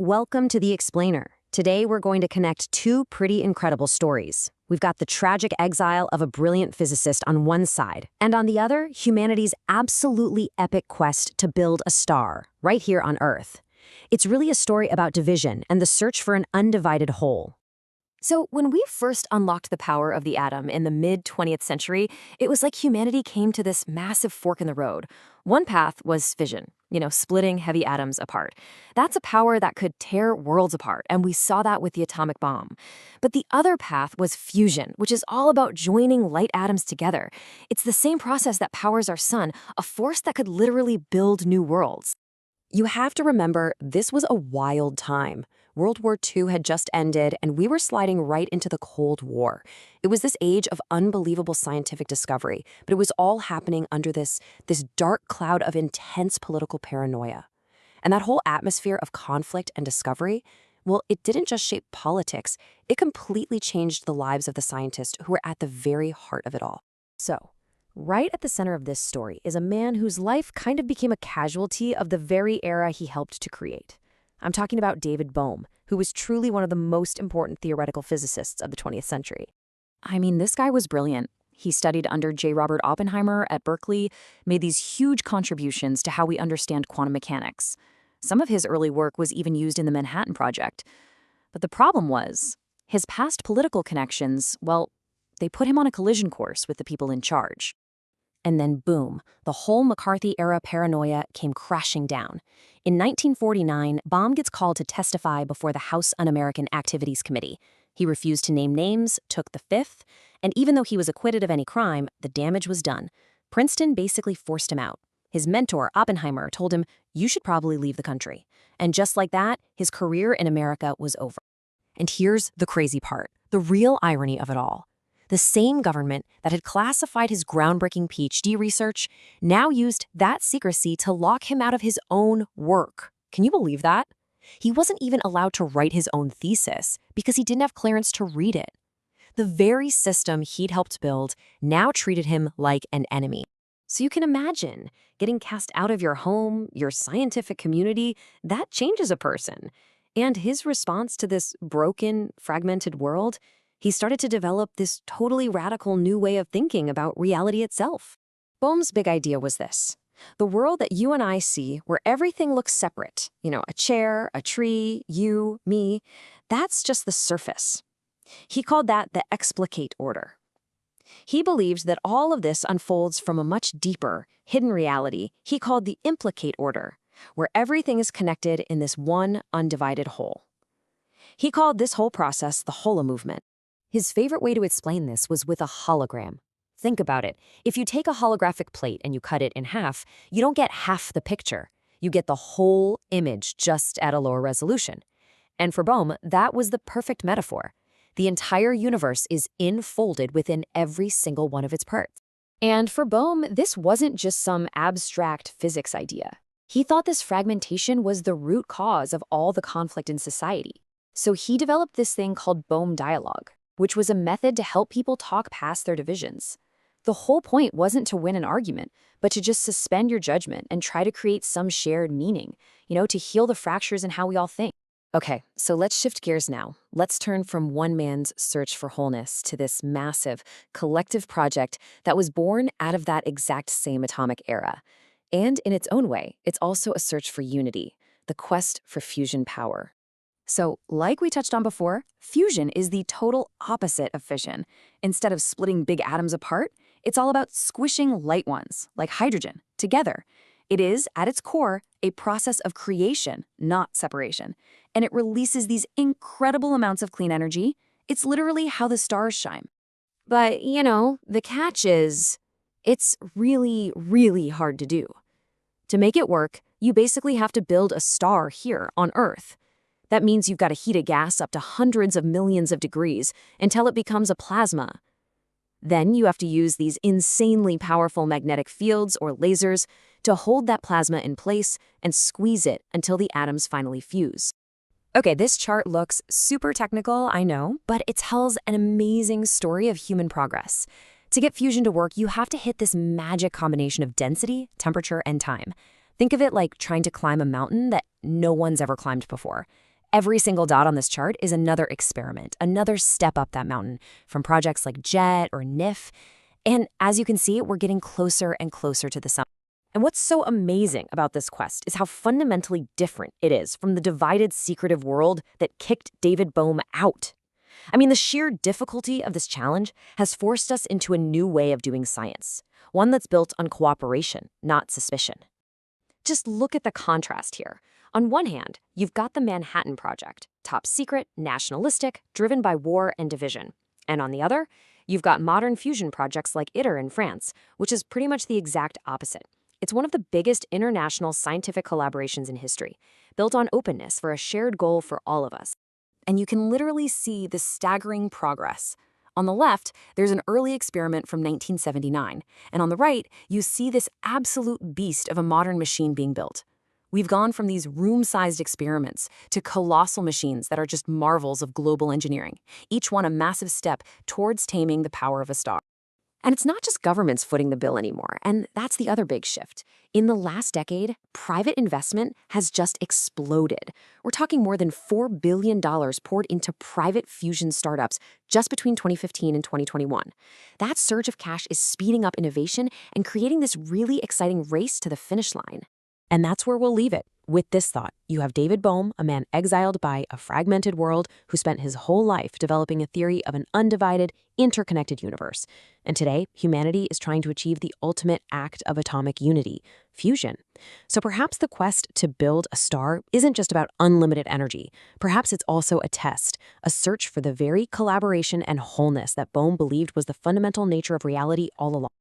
Welcome to The Explainer. Today we're going to connect two pretty incredible stories. We've got the tragic exile of a brilliant physicist on one side, and on the other, humanity's absolutely epic quest to build a star, right here on Earth. It's really a story about division and the search for an undivided whole. So when we first unlocked the power of the atom in the mid-20th century, it was like humanity came to this massive fork in the road. One path was fission, splitting heavy atoms apart. That's a power that could tear worlds apart, and we saw that with the atomic bomb. But the other path was fusion, which is all about joining light atoms together. It's the same process that powers our sun, a force that could literally build new worlds. You have to remember, this was a wild time. World War II had just ended, and we were sliding right into the Cold War. It was this age of unbelievable scientific discovery, but it was all happening under this dark cloud of intense political paranoia. And that whole atmosphere of conflict and discovery, well, it didn't just shape politics, it completely changed the lives of the scientists who were at the very heart of it all. So, right at the center of this story is a man whose life kind of became a casualty of the very era he helped to create. I'm talking about David Bohm, who was truly one of the most important theoretical physicists of the 20th century. I mean, this guy was brilliant. He studied under J. Robert Oppenheimer at Berkeley, made these huge contributions to how we understand quantum mechanics. Some of his early work was even used in the Manhattan Project. But the problem was, his past political connections, well, they put him on a collision course with the people in charge. And then boom, the whole McCarthy-era paranoia came crashing down. In 1949, Bohm gets called to testify before the House Un-American Activities Committee. He refused to name names, took the fifth, and even though he was acquitted of any crime, the damage was done. Princeton basically forced him out. His mentor, Oppenheimer, told him, "You should probably leave the country." And just like that, his career in America was over. And here's the crazy part, the real irony of it all. The same government that had classified his groundbreaking PhD research now used that secrecy to lock him out of his own work. Can you believe that? He wasn't even allowed to write his own thesis because he didn't have clearance to read it. The very system he'd helped build now treated him like an enemy. So you can imagine, getting cast out of your home, your scientific community, that changes a person. And his response to this broken, fragmented world, he started to develop this totally radical new way of thinking about reality itself. Bohm's big idea was this: the world that you and I see, where everything looks separate, a chair, a tree, you, me, that's just the surface. He called that the explicate order. He believed that all of this unfolds from a much deeper, hidden reality he called the implicate order, where everything is connected in this one undivided whole. He called this whole process the holo movement. His favorite way to explain this was with a hologram. Think about it. If you take a holographic plate and you cut it in half, you don't get half the picture. You get the whole image, just at a lower resolution. And for Bohm, that was the perfect metaphor. The entire universe is enfolded within every single one of its parts. And for Bohm, this wasn't just some abstract physics idea. He thought this fragmentation was the root cause of all the conflict in society. So he developed this thing called Bohm Dialogue, which was a method to help people talk past their divisions. The whole point wasn't to win an argument, but to just suspend your judgment and try to create some shared meaning, to heal the fractures in how we all think. Okay, so let's shift gears now. Let's turn from one man's search for wholeness to this massive, collective project that was born out of that exact same atomic era. And in its own way, it's also a search for unity, the quest for fusion power. So, like we touched on before, fusion is the total opposite of fission. Instead of splitting big atoms apart, it's all about squishing light ones, like hydrogen, together. It is, at its core, a process of creation, not separation. And it releases these incredible amounts of clean energy. It's literally how the stars shine. But, the catch is, it's really, really hard to do. To make it work, you basically have to build a star here on Earth. That means you've got to heat a gas up to hundreds of millions of degrees until it becomes a plasma. Then you have to use these insanely powerful magnetic fields or lasers to hold that plasma in place and squeeze it until the atoms finally fuse. Okay, this chart looks super technical, I know, but it tells an amazing story of human progress. To get fusion to work, you have to hit this magic combination of density, temperature, and time. Think of it like trying to climb a mountain that no one's ever climbed before. Every single dot on this chart is another experiment, another step up that mountain, from projects like JET or NIF. And as you can see, we're getting closer and closer to the summit. And what's so amazing about this quest is how fundamentally different it is from the divided, secretive world that kicked David Bohm out. I mean, the sheer difficulty of this challenge has forced us into a new way of doing science, one that's built on cooperation, not suspicion. Just look at the contrast here. On one hand, you've got the Manhattan Project, top secret, nationalistic, driven by war and division. And on the other, you've got modern fusion projects like ITER in France, which is pretty much the exact opposite. It's one of the biggest international scientific collaborations in history, built on openness for a shared goal for all of us. And you can literally see the staggering progress. On the left, there's an early experiment from 1979, and on the right, you see this absolute beast of a modern machine being built. We've gone from these room-sized experiments to colossal machines that are just marvels of global engineering, each one a massive step towards taming the power of a star. And it's not just governments footing the bill anymore, and that's the other big shift. In the last decade, private investment has just exploded. We're talking more than $4 billion poured into private fusion startups just between 2015 and 2021. That surge of cash is speeding up innovation and creating this really exciting race to the finish line. And that's where we'll leave it. With this thought, you have David Bohm, a man exiled by a fragmented world who spent his whole life developing a theory of an undivided, interconnected universe. And today, humanity is trying to achieve the ultimate act of atomic unity, fusion. So perhaps the quest to build a star isn't just about unlimited energy. Perhaps it's also a test, a search for the very collaboration and wholeness that Bohm believed was the fundamental nature of reality all along.